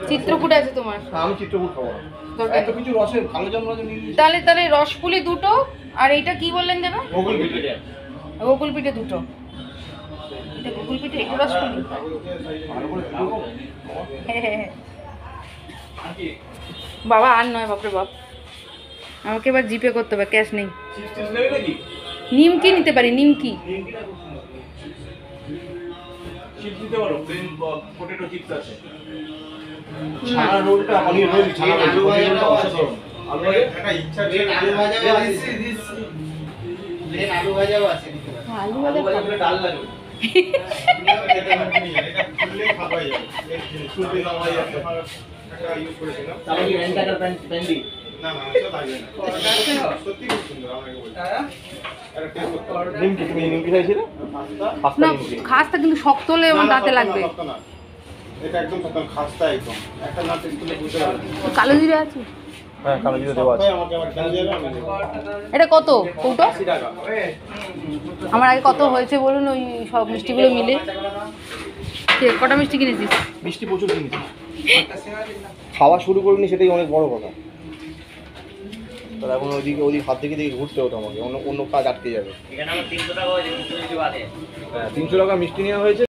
চিত্রকূট আছে তোমার? আমি চিত্রকূট খাবো না, এত কিছু রসের ভালো জন্ম নিয়ে। তাহলে রসপুলি দুটো, আর এইটা কি বললেন যেন? গোকুল পিঠে। গোকুল পিঠে দুটো। এটা গোকুল পিঠে, এটা রসপুলি। বাবা আর নয়, বাপরে বাপ, আমাকে এবার জিপে করতে হবে, ক্যাশ নেই। নিমকি নিতে পারি, নিমকি। চিপস দিতে পারো, প্লেন পটেটো চিপস আছে। ছানা রোলটা পনির রোল, ছানা রোল রোলটা অসাধারণ। আমরা একটা ইচ্ছা যে আলু ভাজাও আছে, প্লেন আলু ভাজাও আছে। আলু ভাজা করে ডাল লাগবে। এটা ফুললে খাওয়া যাবে, ফুললে খাওয়া যাবে। একটা ইউজ করেছিলাম। তাহলে কি 90 টাকার প্যান্ডি? না না, এটা লাগবে না। সত্যি খুব সুন্দর, আমাকে বলতে। আরে টেস্ট করতে। নিমকি, তুমি নিমকি খাইছিলে? না, খাসটা কিন্তু শক্ত হলে আমার দাঁতে লাগবে। এটা একদম সকাল খাস্তা একদম। একটা না টেস্ট করলে বুঝতে পারবে। কালো জিরে আছে? হ্যাঁ, কালো জিরে দেওয়া আছে। আমাকে আবার খেলে যাবে আমি নেব। এটা কত কৌটো? 80 টাকা। আমার আগে কত হয়েছে বলুন, ওই সব মিষ্টিগুলো মিলে? কটা মিষ্টি কিনেছিস? মিষ্টি প্রচুর কিনেছি। খাওয়া শুরু করিনি, সেটাই অনেক বড় কথা। তাহলে এখন ওদিকে হাত থেকে ঘুরতে হতো আমাকে, অন্য কাজ আটকে যাবে। এখানে আমার 300 টাকা হয়েছে, 300 টাকা মিষ্টি নেওয়া হয়েছে।